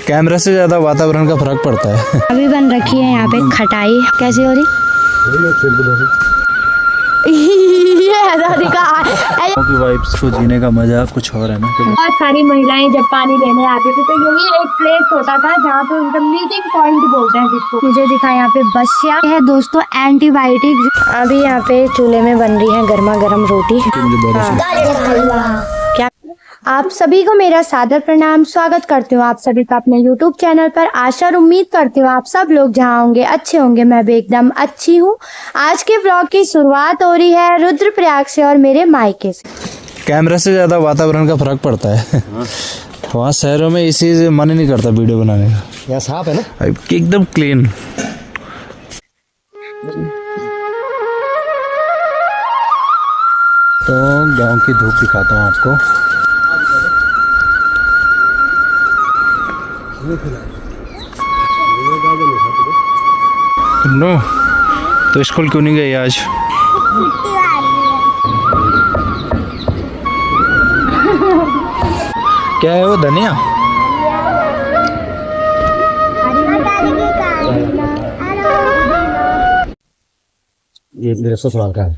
Camera से ज्यादा वातावरण का फर्क पड़ता है। अभी बन रखी है यहाँ पे खटाई। कैसी हो रही? ये आजादी का की वाइब्स को जीने का मजा कुछ और है ना। बहुत सारी महिलाएं जब पानी लेने आती थी तो यही एक प्लेस होता था जहाँ पे उनका मीटिंग पॉइंट बोलते हैं जिसको। मुझे दिखा यहाँ पे बसिया है दोस्तों, एंटीबायोटिक। अभी यहाँ पे चूल्हे में बन रही है गर्मा गर्म रोटी। क्या आप सभी को मेरा सादर प्रणाम, स्वागत करती हूँ आप सभी का अपने YouTube चैनल पर। आशा और उम्मीद करती हूँ आप सब लोग जहाँ होंगे अच्छे होंगे। मैं भी एकदम अच्छी हूँ। आज के ब्लॉग की शुरुआत हो रही है रुद्रप्रयाग से और मेरे मायके से। कैमरा से ज्यादा वातावरण का फर्क पड़ता है। वहाँ शहरों में इसी से मन ही नहीं करता वीडियो बनाने का। यहाँ साफ है ना, एकदम क्लीन। तो गांव की धूप दिखाता हूँ आपको। नो तो स्कूल क्यों नहीं गई आज? क्या है वो धनिया? ये मेरे ससुराल का है।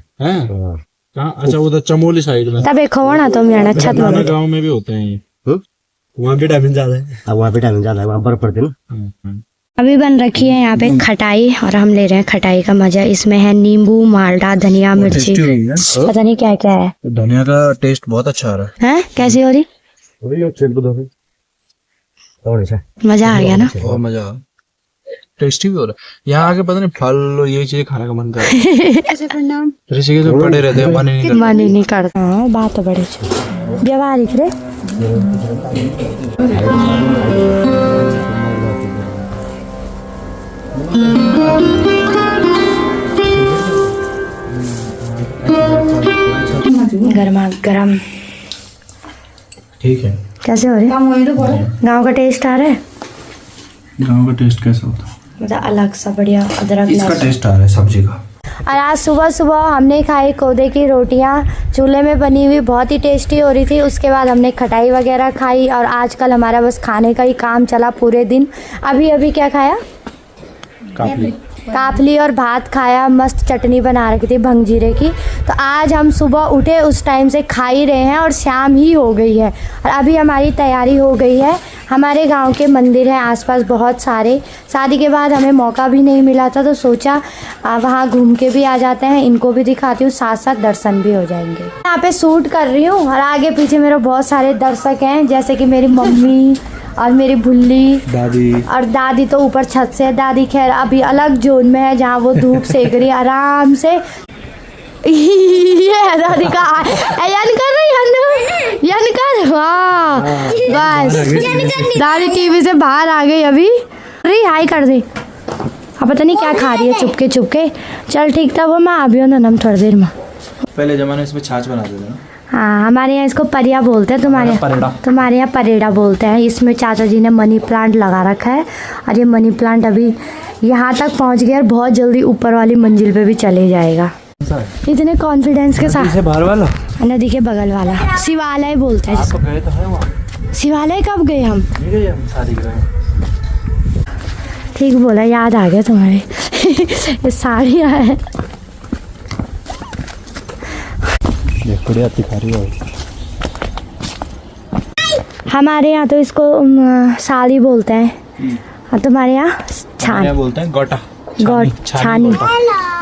कहाँ? अच्छा उधर चमोली साइड में। तब एक ना तो मेरा अच्छा गाँव में भी होते हैं ये। वहाँ विटामिन ज्यादा है। वहाँ विटामिन ज्यादा है, वहाँ बर्फ पड़ती है ना। अभी बन रखी है यहाँ पे खटाई और हम ले रहे हैं खटाई का मजा। इसमें है नींबू, माल्टा, धनिया, मिर्ची, पता नहीं क्या क्या है। धनिया का टेस्ट बहुत अच्छा आ रहा है। कैसी हो रही? मजा आ गया ना? बहुत मजा, टेस्टी भी हो रहा है। यहाँ आके पता नहीं फल ये चीजें खाने का मन कर रहा है। ऋषिकेश में पड़े रहते हैं, मन ही नहीं करता। हाँ बात तो बड़ी व्यवहारिक रे। गर्मा गर्म। ठीक है। कैसे हो रही? गाँव का टेस्ट आ रहा है? गाँव का टेस्ट कैसा होता है? मतलब अलग सा बढ़िया अदरक इसका टेस्ट आ रहा है सब्जी का। और आज सुबह सुबह हमने खाई कोदे की रोटियां, चूल्हे में बनी हुई, बहुत ही टेस्टी हो रही थी। उसके बाद हमने खटाई वगैरह खाई और आजकल हमारा बस खाने का ही काम चला पूरे दिन। अभी क्या खाया? काफली और भात खाया। मस्त चटनी बना रखी थी भंगजीरे की। तो आज हम सुबह उठे उस टाइम से खा ही रहे हैं और शाम ही हो गई है और अभी हमारी तैयारी हो गई है। हमारे गांव के मंदिर हैं आसपास बहुत सारे। शादी के बाद हमें मौका भी नहीं मिला था तो सोचा वहाँ घूम के भी आ जाते हैं, इनको भी दिखाती हूँ, साथ साथ दर्शन भी हो जाएंगे। यहाँ पे शूट कर रही हूँ और आगे पीछे मेरे बहुत सारे दर्शक हैं, जैसे कि मेरी मम्मी और मेरी भुल्ली दादी। और दादी तो ऊपर छत से है। दादी खैर अभी अलग जोन में है जहाँ वो धूप सेक रही है आराम से। ये दादी का यन कर रही यन कर। वाह बस दादी टीवी से बाहर आ गई अभी। अरे हाई कर दी। अब पता नहीं क्या खा रही है चुपके चुपके। चल ठीक था वो, मैं अभी हूँ ना थोड़ी देर में। पहले जमाने में इसमें छाछ बनाते थे ना। हाँ हमारे यहाँ इसको परिया बोलते हैं, तुम्हारे यहाँ परेड़ा बोलते हैं। इसमें चाचा जी ने मनी प्लांट लगा रखा है और ये मनी प्लांट अभी यहाँ तक पहुँच गया और बहुत जल्दी ऊपर वाली मंजिल पे भी चले जाएगा। इतने कॉन्फिडेंस के साथ। बाहर वाला नदी के बगल वाला शिवालय बोलते हैं जिसको। गए तो है वहाँ। शिवालय कब गए हम? शादी के। ठीक बोला, याद आ गया तुम्हारे। ये साड़ियाँ है। बढ़िया दिखा रही है। हमारे यहाँ तो इसको साड़ी बोलते हैं और तुम्हारे यहाँ छान बोलते हैं। गोटा छानी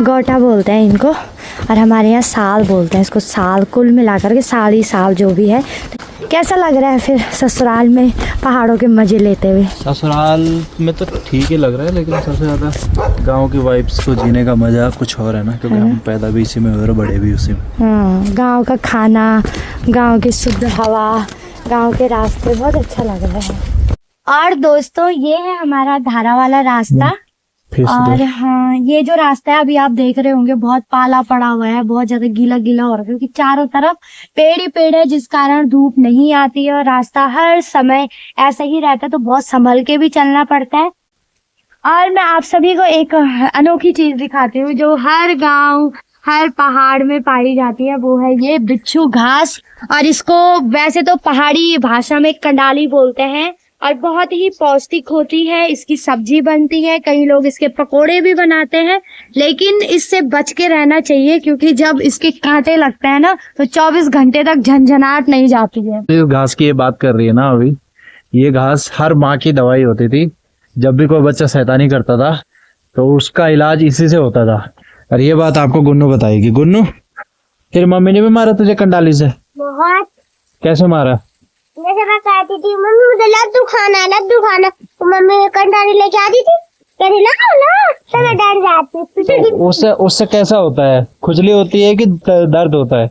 गोटा बोलते हैं इनको और हमारे यहाँ साल बोलते हैं इसको। साल कुल मिलाकर के साड़ी साल जो भी है। कैसा लग रहा है फिर ससुराल में पहाड़ों के मजे लेते हुए? ससुराल में तो ठीक ही लग रहा है, लेकिन सबसे ज़्यादा गांव की वाइब्स को जीने का मजा कुछ और है ना, क्योंकि हम पैदा भी इसी में हुए और बड़े भी उसी में। हाँ गाँव का खाना, गाँव की शुद्ध हवा, गाँव के रास्ते बहुत अच्छा लग रहा है। और दोस्तों ये है हमारा धारा वाला रास्ता। और हाँ ये जो रास्ता है अभी आप देख रहे होंगे बहुत पाला पड़ा हुआ है, बहुत ज्यादा गीला गीला हो रहा है क्योंकि चारों तरफ पेड़ ही पेड़ है जिस कारण धूप नहीं आती है और रास्ता हर समय ऐसा ही रहता है तो बहुत संभल के भी चलना पड़ता है। और मैं आप सभी को एक अनोखी चीज दिखाती हूँ जो हर गांव हर पहाड़ में पाई जाती है, वो है ये बिच्छू घास। और इसको वैसे तो पहाड़ी भाषा में कंडाली बोलते हैं और बहुत ही पौष्टिक होती है। इसकी सब्जी बनती है, कई लोग इसके पकोड़े भी बनाते हैं, लेकिन इससे बच के रहना चाहिए क्योंकि जब इसके कांटे लगते हैं ना तो 24 घंटे तक झंझनाहट नहीं जाती है। इस घास की ये बात कर रही है ना अभी, ये घास हर माँ की दवाई होती थी। जब भी कोई बच्चा शैतानी करता था तो उसका इलाज इसी से होता था। और ये बात आपको गुन्नू बताएगी। गुन्नू, तेरी मम्मी ने भी मारा तुझे कंडाली से? बहुत। कैसे मारा? मैं जब कहती थी मम्मी मुझे लड्डू खाना, तो मम्मी कंडाली लेके आती थी, कहती लाओ ना, तो मैं डर जाती। उससे कैसा होता है? खुजली होती है कि दर्द होता है?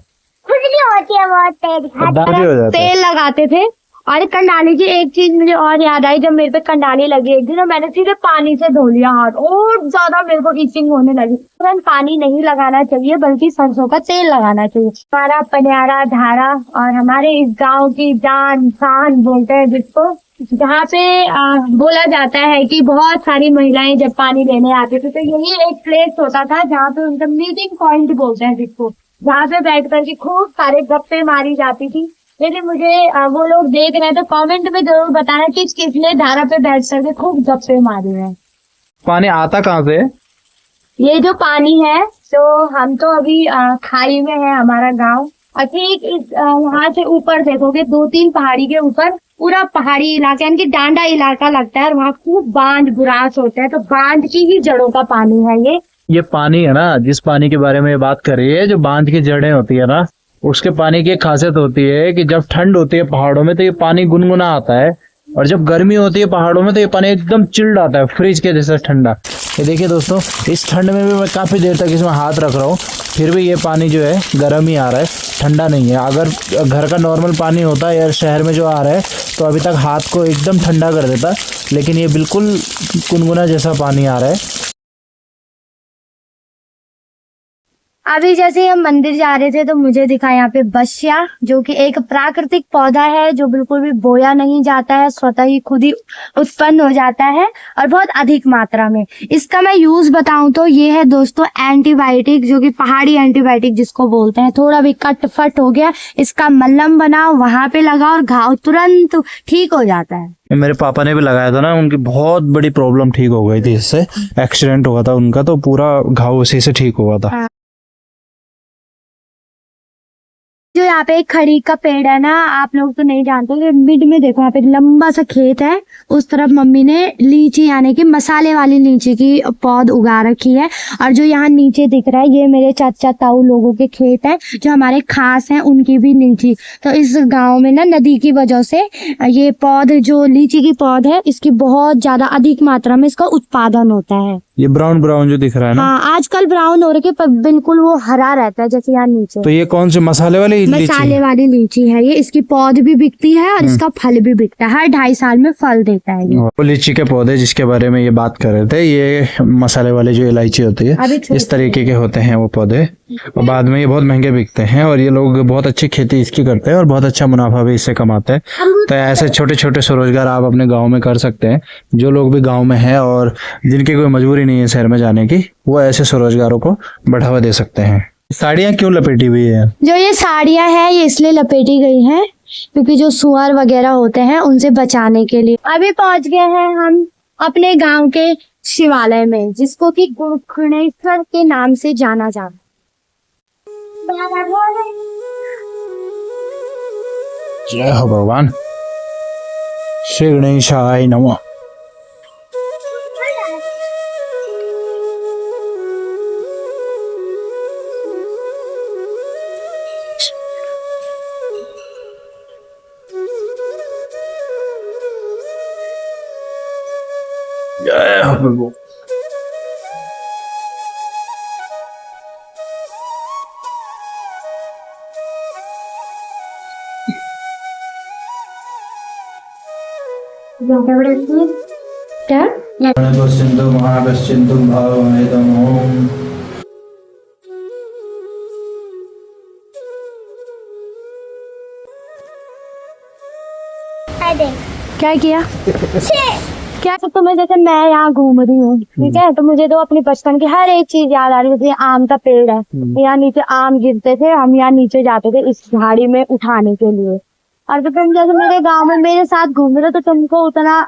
खुजली होती है बहुत तेज। दर्द भी हो जाता है। तेल लगाते थे। और कंडाली की एक चीज मुझे और याद आई, जब मेरे पे कंडाली लगी एक दिन तो मैंने सीधे पानी से धो लिया हाथ, और ज्यादा मेरे को इचिंग होने लगी। तुरंत पानी नहीं लगाना चाहिए बल्कि सरसों का तेल लगाना चाहिए। हमारा पनियारा धारा और हमारे इस गांव की जान शान बोलते हैं जिसको, जहाँ पे बोला जाता है कि बहुत सारी महिलाएं जब पानी लेने आती थी तो यही एक प्लेस होता था जहाँ पे उनका मीटिंग पॉइंट बोलते हैं जिसको, जहाँ पे बैठ करके खूब सारे गप्पे मारी जाती थी। यदि मुझे वो लोग देख रहे हैं तो कमेंट में जरूर बताना कि किसने धारा पे बैठ करके खूब गप्पे मारे हैं। पानी आता कहाँ से? ये जो पानी है तो हम तो अभी खाई में है हमारा गांव, और ठीक वहां से ऊपर देखोगे 2-3 पहाड़ी के ऊपर पूरा पहाड़ी इलाका यानी कि डांडा इलाका लगता है, और वहाँ खूब बांध बुरास होते हैं, तो बांध की ही जड़ों का पानी है ये पानी है ना, जिस पानी के बारे में ये बात कर रही है, जो बांध की जड़ें होती है ना, उसके पानी की एक खासियत होती है कि जब ठंड होती है पहाड़ों में तो ये पानी गुनगुना आता है, और जब गर्मी होती है पहाड़ों में तो ये पानी एकदम चिल्ड आता है, फ्रिज के जैसा ठंडा। ये देखिए दोस्तों, इस ठंड में भी मैं काफी देर तक इसमें हाथ रख रहा हूँ, फिर भी ये पानी जो है गर्म ही आ रहा है, ठंडा नहीं है। अगर घर का नॉर्मल पानी होता है या शहर में जो आ रहा है तो अभी तक हाथ को एकदम ठंडा कर देता, लेकिन ये बिल्कुल गुनगुना जैसा पानी आ रहा है। अभी जैसे हम मंदिर जा रहे थे तो मुझे दिखा यहाँ पे बसिया, जो कि एक प्राकृतिक पौधा है जो बिल्कुल भी बोया नहीं जाता है, स्वतः ही खुद ही उत्पन्न हो जाता है और बहुत अधिक मात्रा में। इसका मैं यूज बताऊं तो ये है दोस्तों एंटीबायोटिक, जो कि पहाड़ी एंटीबायोटिक जिसको बोलते हैं। थोड़ा भी कट फट हो गया, इसका मल्लम बनाओ, वहां पे लगाओ और घाव तुरंत ठीक हो जाता है। मेरे पापा ने भी लगाया था ना, उनकी बहुत बड़ी प्रॉब्लम ठीक हो गई थी इससे। एक्सीडेंट हुआ था उनका तो पूरा घाव उसी से ठीक हुआ था। जो यहाँ पे एक खड़ी का पेड़ है ना, आप लोग तो नहीं जानते, मिड में देखो यहाँ पे लंबा सा खेत है, उस तरफ मम्मी ने लीची यानी कि मसाले वाली लीची की पौध उगा रखी है। और जो यहाँ नीचे दिख रहा है ये मेरे चाचा ताऊ लोगों के खेत है, जो हमारे खास हैं उनकी भी लीची। तो इस गांव में ना नदी की वजह से ये पौध जो लीची की पौध है इसकी बहुत ज्यादा अधिक मात्रा में इसका उत्पादन होता है। ये ब्राउन ब्राउन जो दिख रहा है ना, हाँ आजकल ब्राउन हो रखे पर बिल्कुल वो हरा रहता है जैसे यहाँ नीचे। तो ये कौन सी मसाले वाली लीची है ये, इसकी पौध भी बिकती है और इसका फल भी बिकता है, हर 2.5 साल में फल देता है ये। वो लीची के पौधे जिसके बारे में ये बात कर रहे थे, ये मसाले वाले जो इलायची होती है इस तरीके के होते हैं वो पौधे, और बाद में ये बहुत महंगे बिकते हैं, और ये लोग बहुत अच्छी खेती इसकी करते हैं और बहुत अच्छा मुनाफा भी इससे कमाते हैं। तो ऐसे छोटे छोटे स्वरोजगार आप अपने गाँव में कर सकते हैं। जो लोग भी गाँव में है और जिनकी कोई मजबूरी नहीं है शहर में जाने की, वो ऐसे स्वरोजगारों को बढ़ावा दे सकते हैं। साड़ियाँ क्यों लपेटी हुई है? जो ये साड़ियाँ हैं ये इसलिए लपेटी गई हैं क्योंकि जो सुअर वगैरह होते हैं उनसे बचाने के लिए। अभी पहुंच गए हैं हम अपने गांव के शिवालय में, जिसको कि गुणेश्वर के नाम से जाना जाता है। जय हो भगवान, श्री गणेशाय नमः। जय हो प्रभु। क्या सिंधु महागश्चिंतु भावमेदं ओम। क्या किया क्या तो तुम्हें, जैसे मैं यहाँ घूम रही हूँ ठीक है, तो मुझे तो अपनी बचपन की हर एक चीज याद आ रही है। जैसे आम का पेड़ है, यहाँ नीचे आम गिरते थे, हम यहाँ नीचे जाते थे इस झाड़ी में उठाने के लिए। और तो तुम जैसे मेरे गांव में मेरे साथ घूम रहे हो तो तुमको उतना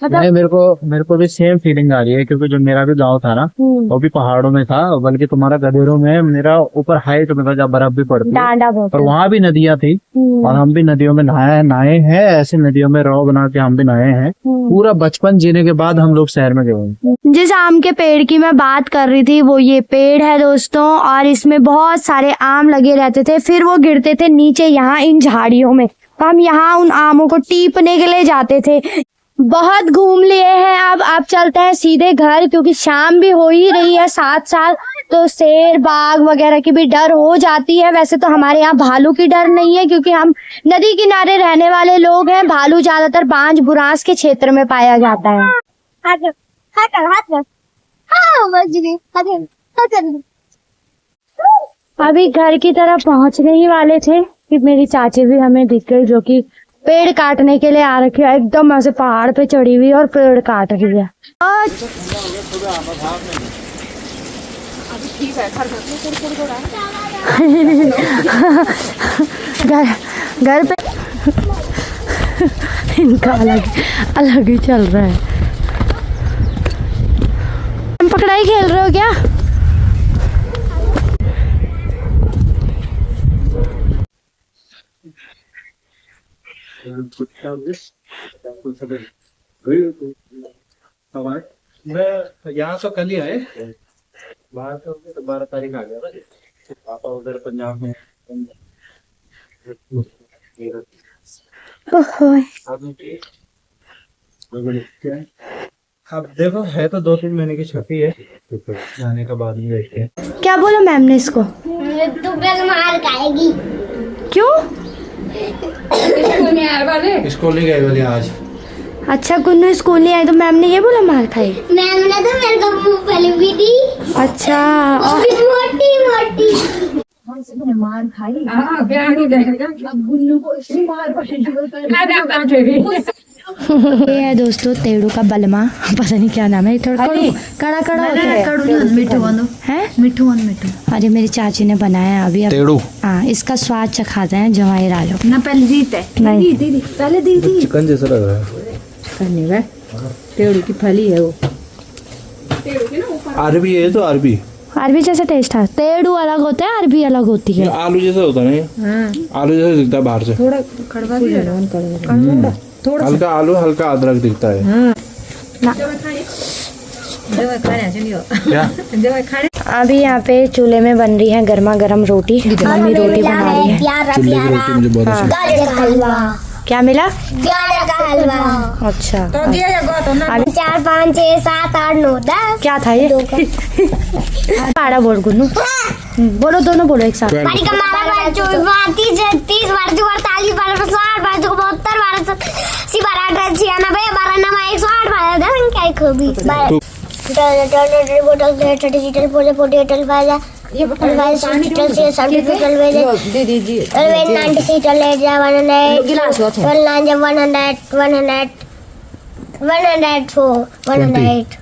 मतलब नहीं, मेरे को भी सेम फीलिंग आ रही है, क्योंकि जो मेरा भी गांव था ना वो भी पहाड़ों में था, बल्कि तुम्हारा गधेरों में, मेरा ऊपर हाइट में था जहाँ बर्फ भी पड़ती है, डांडा बहुत और वहाँ भी नदियाँ थी और हम भी नदियों में नहाए हैं, ऐसी नदियों में रौ बना के हम भी नहाए हैं। पूरा बचपन जीने के बाद हम लोग शहर में गए। जिस आम के पेड़ की मैं बात कर रही थी वो ये पेड़ है दोस्तों, और इसमें बहुत सारे आम लगे रहते थे, फिर वो गिरते थे नीचे यहाँ इन झाड़ियों में, तो हम यहाँ उन आमों को टीपने के लिए जाते थे। बहुत घूम लिए हैं, अब चलते हैं सीधे घर, क्योंकि शाम भी हो ही रही है साथ साथ, तो शेर बाघ वगैरह की भी डर हो जाती है। वैसे तो हमारे यहाँ भालू की डर नहीं है, क्योंकि हम नदी किनारे रहने वाले लोग हैं। भालू ज्यादातर बांज बुरांस के क्षेत्र में पाया जाता है। अभी घर की तरफ पहुंचने ही वाले थे कि मेरी चाची भी हमें दिख गई, जो कि पेड़ काटने के लिए आ रखी है, एकदम ऐसे पहाड़ पे चढ़ी हुई और पेड़ काट रही है। घर पे इनका अलग ही चल रहा है। तुम पकड़ाई खेल रहे हो क्या? यहाँ तो कल ही आए, बाहर तो 12 तारीख आ गया ना, पापा उधर पंजाब में। अब देखो, है तो 2-3 महीने की छुट्टी है, जाने का बाद में देखते हैं। क्या बोला मैम ने इसको? तू मार खाएगी। क्यों? स्कूल नहीं गए वाले आज। अच्छा, गुन्नू स्कूल नहीं आई तो मैम ने ये बोला मार खाई? मैम ने तो मेरे को मूंगफली भी दी। अच्छा, और मोटी मोटी मार खाई। ये है दोस्तों तेड़ू का बलमा, पता नहीं क्या नाम है, थोड़ा कड़ा कड़ा होता है। मिठू। अरे मेरी चाची ने बनाया है अभी। तेड़ू। हाँ, इसका स्वाद चखाते हैं जवाई राजो। ना पहले दीदी पहले दीदी चिकन जैसा लग रहा है। करने का टेड़ू की फली है वो। अरबी है तो अरबी जैसा टेस्ट है। तेड़ू अलग होता है, अरबी अलग होती है। आलू जैसा होता है ना। हाँ। आलू जैसा दिखता है बाहर से, थोड़ा कड़वा भी है, थोड़ा हल्का आलू हल्का अदरक दिखता है। हाँ। क्या? अभी यहाँ पे चूल्हे में बन रही है गर्मा गर्म रोटी। मम्मी रोटी बना रही है। प्यारा चूल्हे की रोटी मुझे बहुत अच्छी लगती है। गाजर का हलवा। क्या मिला? गाजर का हलवा। अच्छा, तो दिया जाएगा तो ना। 4 5 6 7 8 9 10। क्या था ये? आड़ा बोल गुन्नू, बोलो, दोनों बोलो एक साथ। बारी का मारा 30 30 12 48 12 60 12 72 12 80 12 96 92 108 12 क्या खोदी टोटल डिजिटल पूरे 48 फाइल ये डिजिटल से सब डिजिटल में दे दीजिए। 90 डिजिटल ले जा 100 गिलास होता है। 100 100 104 108